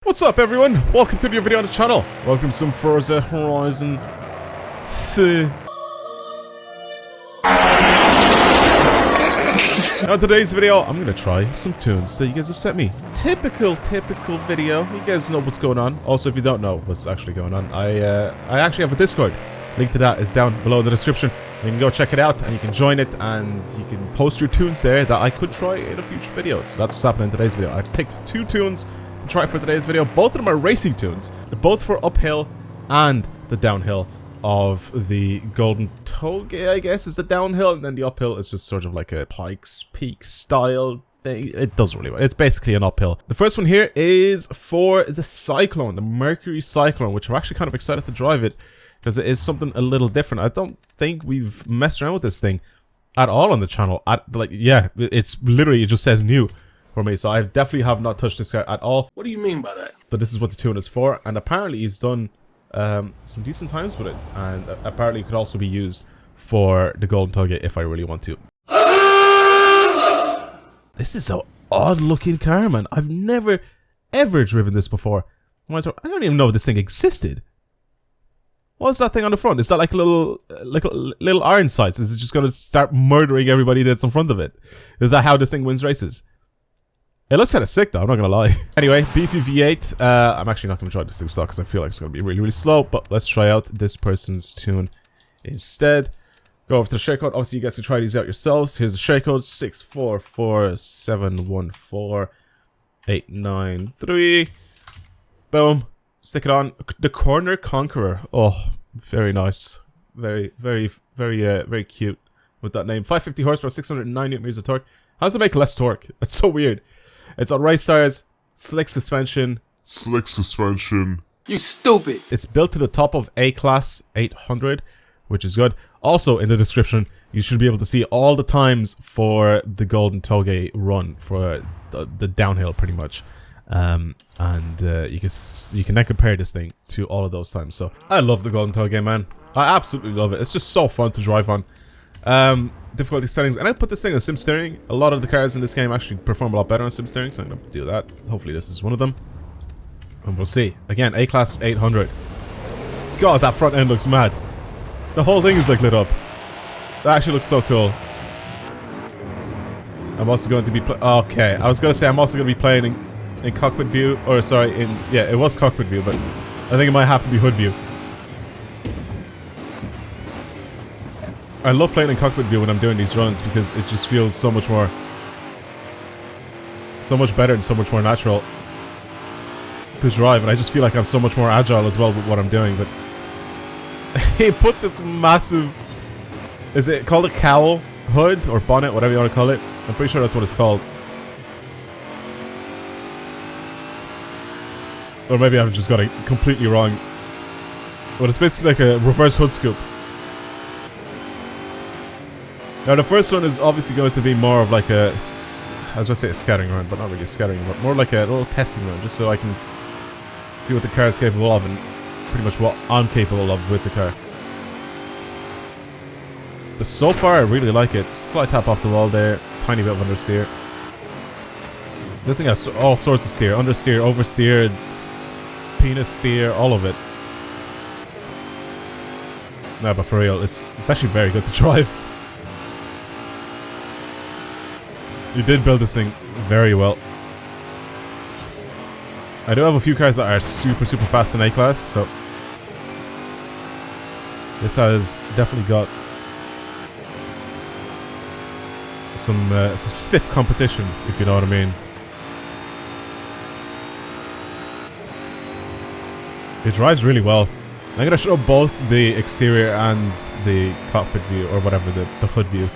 What's up everyone? Welcome to a new video on the channel. Welcome to some Forza Horizon 4. Now in today's video, I'm gonna try some tunes that you guys have sent me. Typical video. You guys know what's going on. Also, if you don't know what's actually going on, I actually have a Discord. Link to that is down below in the description. You can go check it out and you can join it and you can post your tunes there that I could try in a future video. So that's what's happening in today's video. I picked two tunes to try for today's video. Both of them are racing tunes. They're both for uphill and the downhill of the Golden TOGUE, I guess, is the downhill, and then the uphill is just sort of like a Pikes Peak style thing. It does really well. It's basically an uphill. The first one here is for the Cyclone, the Mercury Cyclone, which I'm actually kind of excited to drive it because it is something a little different. I don't think we've messed around with this thing at all on the channel. It's literally, it just says new for me, so I definitely have not touched this guy at all. What do you mean by that? But this is what the tune is for, and apparently he's done some decent times with it, and apparently it could also be used for the Golden TOGUE if I really want to. This is an odd looking car, man. I've never ever driven this before. I don't even know if this thing existed. What's that thing on the front? Is that like a little iron sights? Is it just gonna start murdering everybody that's in front of it? Is that how this thing wins races? It looks kind of sick though, I'm not gonna lie. Anyway, beefy V8. I'm actually not gonna try this thing stock because I feel like it's gonna be really slow, but let's try out this person's tune instead. Go over to the share code. Obviously you guys can try these out yourselves. Here's the share code: 644714893. Boom. Stick it on. The Corner Conqueror. Oh, very nice. Very cute with that name. 550 horsepower, 609 Nm of torque. How does it make less torque? That's so weird. It's on race tires, slick suspension. You stupid. It's built to the top of A-Class 800, which is good. Also, in the description, you should be able to see all the times for the Golden TOGUE run for the downhill, pretty much. You can then compare this thing to all of those times. So I love the Golden TOGUE, man. I absolutely love it. It's just so fun to drive on. Difficulty settings, and I put this thing on sim steering. A lot of the cars in this game actually perform a lot better on sim steering, so I'm gonna do that. Hopefully this is one of them, and we'll see. Again, A-Class 800. God, that front end looks mad. The whole thing is like lit up. That actually looks so cool. I'm also going to be okay, I was gonna say I'm also gonna be playing in cockpit view, or sorry, it was cockpit view, but I think it might have to be hood view. I love playing in cockpit view when I'm doing these runs because it just feels so much better and so much more natural to drive, and I just feel like I'm so much more agile as well with what I'm doing. But he put this massive, is it called a cowl, hood, or bonnet, whatever you want to call it? I'm pretty sure that's what it's called. Or maybe I've just got it completely wrong. But it's basically like a reverse hood scoop. Now the first one is obviously going to be more of like a, I was going to say a scattering run, but not really a scattering, but more like a little testing run, just so I can see what the car is capable of and pretty much what I'm capable of with the car. But so far I really like it. Slight tap off the wall there, tiny bit of understeer. This thing has all sorts of steer, understeer, oversteer, penis steer, all of it. No, but for real, it's actually very good to drive. You did build this thing very well. I do have a few cars that are super fast in A-Class, so this has definitely got some stiff competition, if you know what I mean. It drives really well. I'm gonna show both the exterior and the cockpit view, or whatever, the hood view,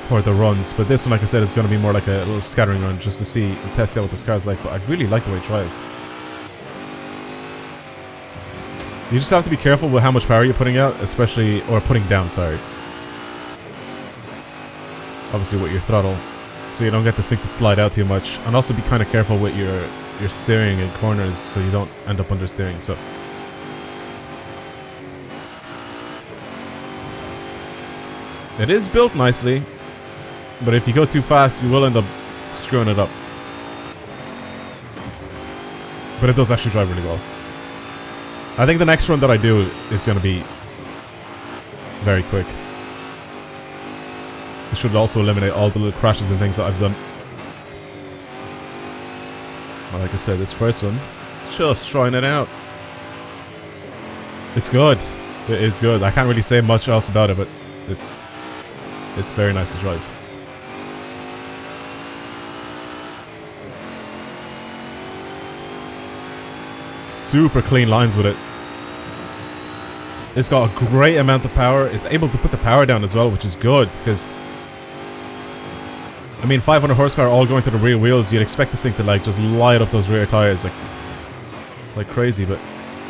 for the runs, but this one, like I said, is going to be more like a little scattering run just to see and test out what this car's like. But I really like the way it drives. You just have to be careful with how much power you're putting out, especially, or putting down, sorry. Obviously with your throttle, so you don't get this thing to slide out too much, and also be kind of careful with your steering in corners so you don't end up understeering. So it is built nicely. But if you go too fast, you will end up screwing it up. But it does actually drive really well. I think the next run that I do is going to be very quick. It should also eliminate all the little crashes and things that I've done. Well, like I said, this first one, just trying it out. It's good. It is good. I can't really say much else about it, but it's very nice to drive. Super clean lines with it. It's got a great amount of power. It's able to put the power down as well, which is good because, I mean, 500 horsepower all going to the rear wheels. You'd expect this thing to like just light up those rear tires like crazy, but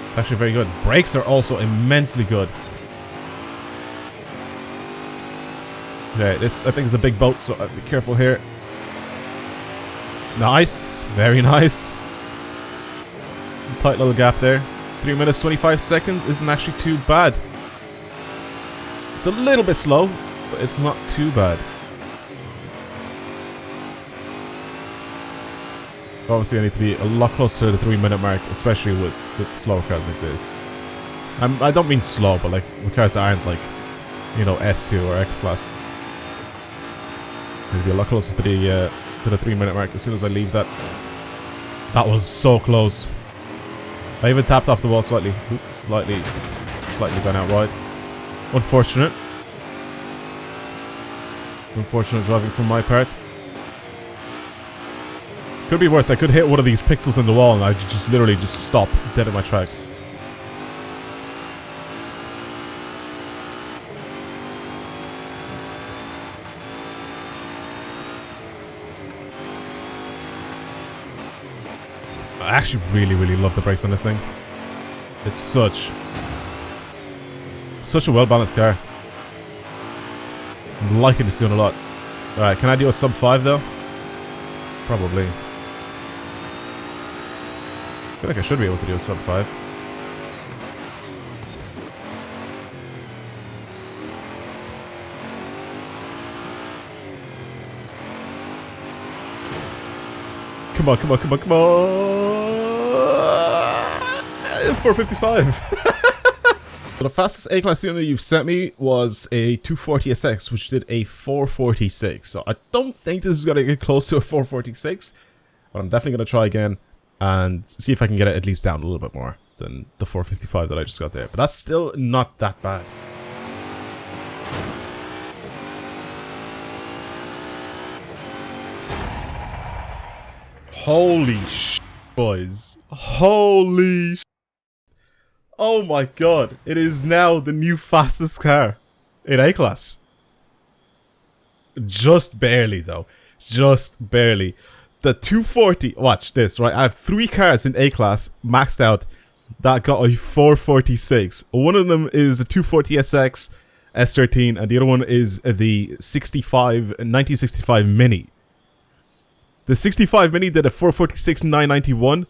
it's actually very good. Brakes are also immensely good. Okay, this I think is a big boat, so be careful here. Nice, very nice. Tight little gap there. 3 minutes 25 seconds isn't actually too bad. It's a little bit slow, but it's not too bad. Obviously I need to be a lot closer to the 3 minute mark, especially with slow cars like this. I don't mean slow, but like with cars that aren't like, you know, S2 or X class. Need to be a lot closer to the 3 minute mark as soon as I leave that. That was so close. I even tapped off the wall slightly. Oops, slightly gone out wide. Unfortunate. Unfortunate driving from my part. Could be worse. I could hit one of these pixels in the wall and I just literally just stop dead in my tracks. I actually really love the brakes on this thing. It's such a well-balanced car. I'm liking this tune a lot. Alright, can I do a sub 5 though? Probably. I feel like I should be able to do a sub 5. Come on, come on, come on, come on! 455! So the fastest A-Class tuner you've sent me was a 240SX, which did a 446. So I don't think this is going to get close to a 446, but I'm definitely going to try again and see if I can get it at least down a little bit more than the 455 that I just got there. But that's still not that bad. Holy sh**, boys. Holy sh**. Oh my god. It is now the new fastest car in A-Class. Just barely, though. Just barely. The 240... Watch this, right? I have 3 cars in A-Class maxed out that got a 446. One of them is a 240SX S13, and the other one is the 1965 Mini. The 65 Mini did a 446 991.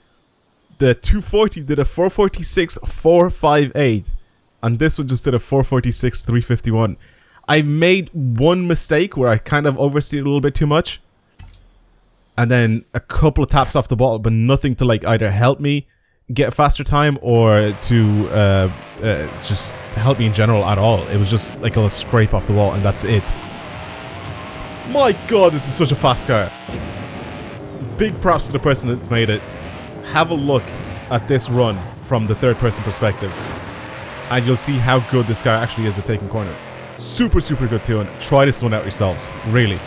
The 240 did a 446 458. And this one just did a 446 351. I made one mistake where I kind of oversteered a little bit too much. And then a couple of taps off the bottle, but nothing to like either help me get a faster time or to just help me in general at all. It was just like a little scrape off the wall and that's it. My god, this is such a fast car. Big props to the person that's made it. Have a look at this run from the third person perspective and you'll see how good this car actually is at taking corners. Super good tune. Try this one out yourselves, really.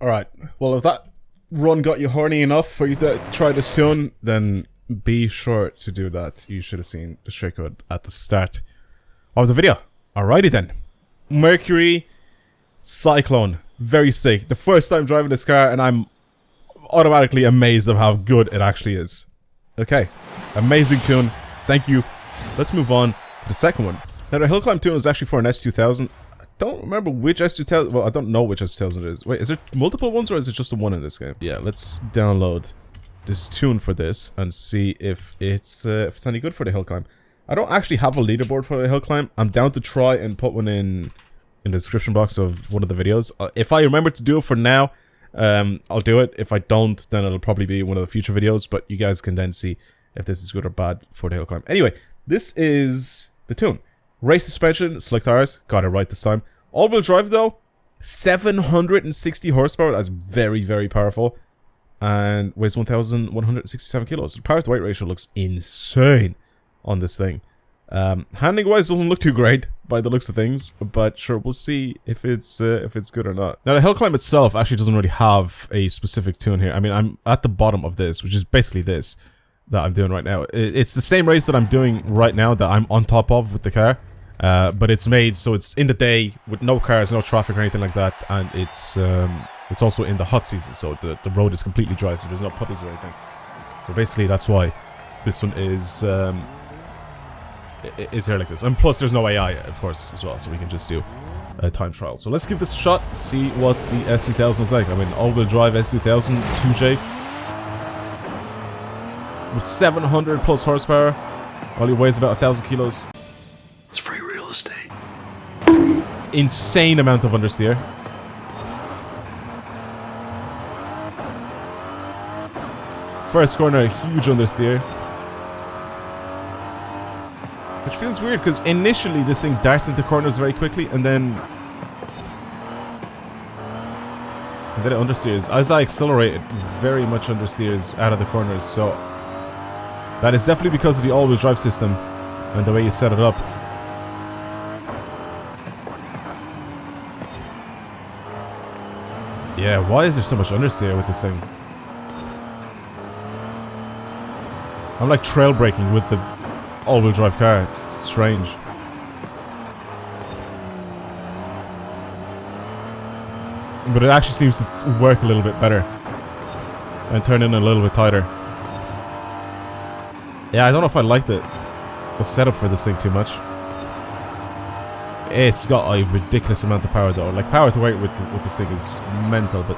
Alright, well if that run got you horny enough for you to try this tune, then be sure to do that. You should have seen the straight code at the start of the video. Alrighty then. Mercury Cyclone. Very sick. The first time driving this car and I'm automatically amazed of how good it actually is. Okay, amazing tune. Thank you. Let's move on to the second one. Now the hill climb tune is actually for an S2000. Don't remember which S2000. Well, I don't know which S2000 it is. Wait, is there multiple ones or is it just the one in this game? Yeah, let's download this tune for this and see if it's any good for the hill climb. I don't actually have a leaderboard for the hill climb. I'm down to try and put one in the description box of one of the videos. If I remember to do it for now, I'll do it. If I don't, then it'll probably be one of the future videos. But you guys can then see if this is good or bad for the hill climb. Anyway, this is the tune. Race suspension, slick tires, got it right this time. All-wheel drive though, 760 horsepower, that's very, very powerful. And weighs 1,167 kilos. The power to weight ratio looks insane on this thing. Handling wise doesn't look too great by the looks of things, but sure, we'll see if it's good or not. Now the hill climb itself actually doesn't really have a specific tune here. I mean, I'm at the bottom of this, which is basically this that I'm doing right now. It's the same race that I'm doing right now that I'm on top of with the car. But it's made so it's in the day with no cars, no traffic or anything like that, and it's also in the hot season, so the road is completely dry, so there's no puddles or anything. So basically that's why this one is here like this. And plus there's no AI, of course, as well, so we can just do a time trial. So let's give this a shot, see what the S2000 is like. I mean, all-wheel drive S2000 2J with 700 plus horsepower. While he weighs about 1,000 kilos. It's free real estate. Insane amount of understeer. First corner, a huge understeer. Which feels weird because initially this thing darts into corners very quickly and then it understeers. As I accelerate, it very much understeers out of the corners, so that is definitely because of the all-wheel drive system and the way you set it up. Yeah, why is there so much understeer with this thing? I'm like trail braking with the all-wheel drive car. It's strange. But it actually seems to work a little bit better and turn in a little bit tighter. Yeah, I don't know if I like the setup for this thing too much. It's got a ridiculous amount of power though. Like, power to weight with this thing is mental, but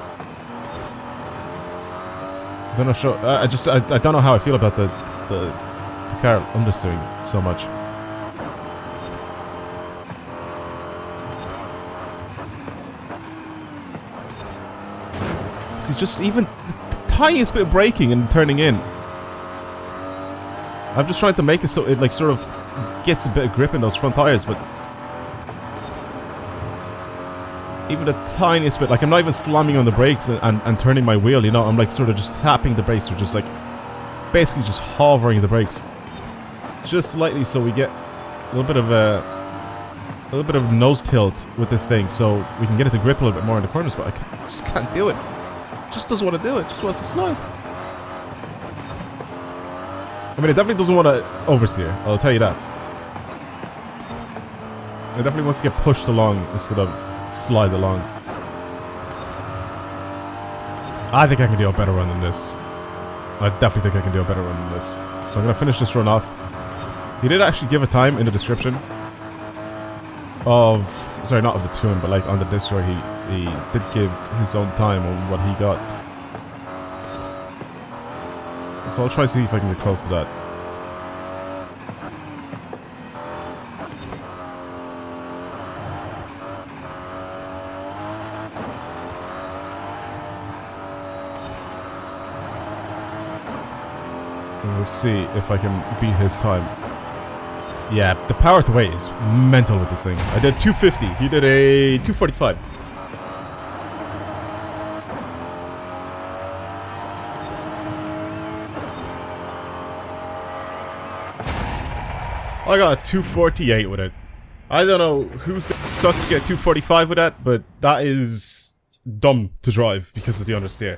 I don't know. I don't know how I feel about the car understeering so much. See, just even the tiniest bit of braking and turning in. I'm just trying to make it so it like sort of gets a bit of grip in those front tires, but even the tiniest bit, like I'm not even slamming on the brakes and turning my wheel, you know, I'm like sort of just tapping the brakes or just like basically just hovering the brakes just slightly so we get a little bit of nose tilt with this thing so we can get it to grip a little bit more in the corners, but I just can't do it. Just doesn't want to do it, just wants to slide. I mean, it definitely doesn't want to oversteer, I'll tell you that. It definitely wants to get pushed along instead of slide along. I think I can do a better run than this. I definitely think I can do a better run than this. So I'm going to finish this run off. He did actually give a time in the description of... Sorry, not of the tune, but like on the Discord, he did give his own time on what he got. So I'll try to see if I can get close to that. We'll see if I can beat his time. Yeah, the power to weight is mental with this thing. I did 250. He did a 245. I got a 248 with it. I don't know who's sucked to get 245 with that, but that is dumb to drive because of the understeer.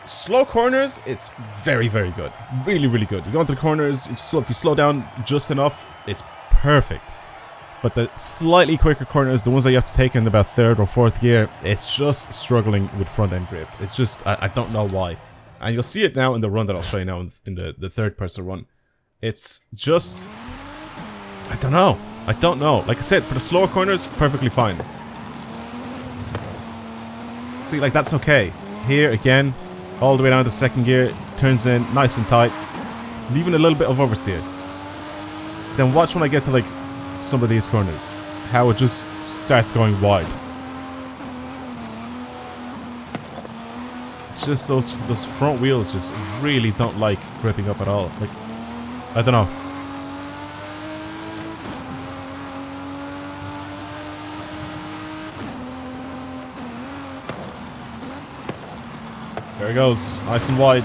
Slow corners, it's very, very good. Really, really good. You go into the corners, if you slow down just enough, it's perfect. But the slightly quicker corners, the ones that you have to take in about 3rd or 4th gear, it's just struggling with front end grip. It's just, I don't know why. And you'll see it now in the run that I'll show you now in the third person run. It's just, I don't know. I don't know. Like I said, for the slower corners, perfectly fine. See, like that's okay. Here, again, all the way down to 2nd gear, turns in nice and tight, leaving a little bit of oversteer. Then watch when I get to like some of these corners, how it just starts going wide. It's just those front wheels just really don't like gripping up at all. Like, I don't know. There it goes, nice and wide.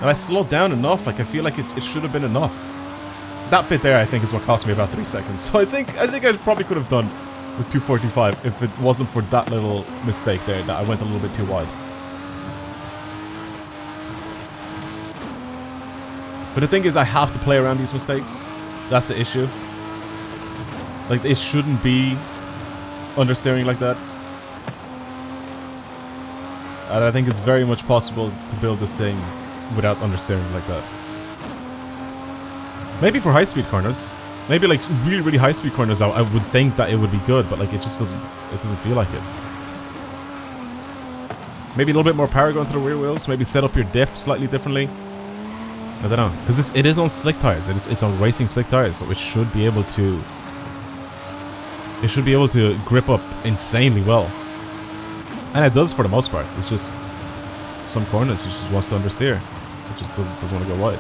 And I slowed down enough, like I feel like it should have been enough. That bit there I think is what cost me about 3 seconds. So I think I probably could have done with 245 if it wasn't for that little mistake there, that I went a little bit too wide. But the thing is, I have to play around these mistakes. That's the issue. Like, it shouldn't be understeering like that. And I think it's very much possible to build this thing without understeering like that. Maybe for high-speed corners. Maybe like really, really high-speed corners, I would think that it would be good, but like it just doesn't feel like it. Maybe a little bit more power going to the rear wheels. Maybe set up your diff slightly differently. I don't know, because it is on slick tires. It's on racing slick tires, so it should be able to. It should be able to grip up insanely well, and it does for the most part. It's just some corners it just wants to understeer. It just doesn't want to go wide.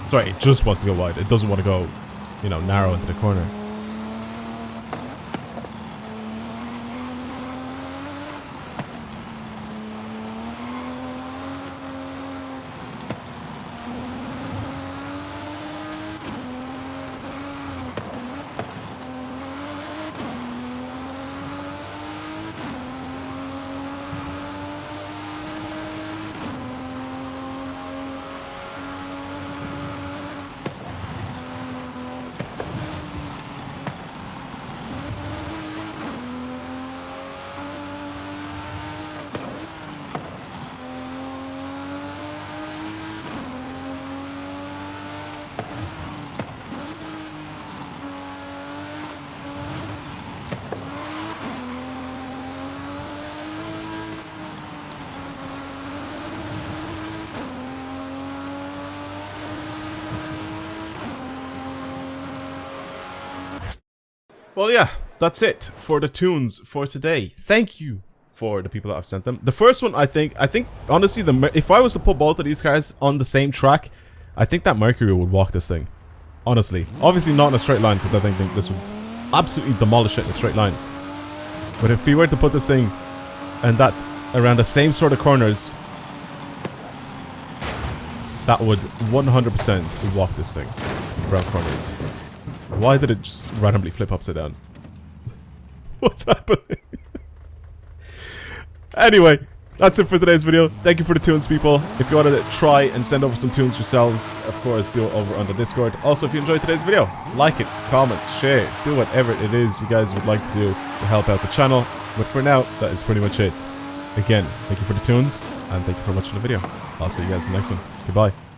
Sorry, it just wants to go wide. It doesn't want to go, you know, narrow into the corner. Well, yeah, that's it for the tunes for today. Thank you for the people that have sent them. The first one, I think honestly, if I was to put both of these cars on the same track, I think that Mercury would walk this thing. Honestly, obviously not in a straight line, because I think this would absolutely demolish it in a straight line. But if we were to put this thing and that around the same sort of corners, that would 100% walk this thing around corners. Why did it just randomly flip upside down? What's happening? Anyway, that's it for today's video. Thank you for the tunes, people. If you wanted to try and send over some tunes yourselves, of course, do it over on the Discord. Also, if you enjoyed today's video, like it, comment, share, do whatever it is you guys would like to do to help out the channel. But for now, that is pretty much it. Again, thank you for the tunes, and thank you for watching the video. I'll see you guys in the next one. Goodbye.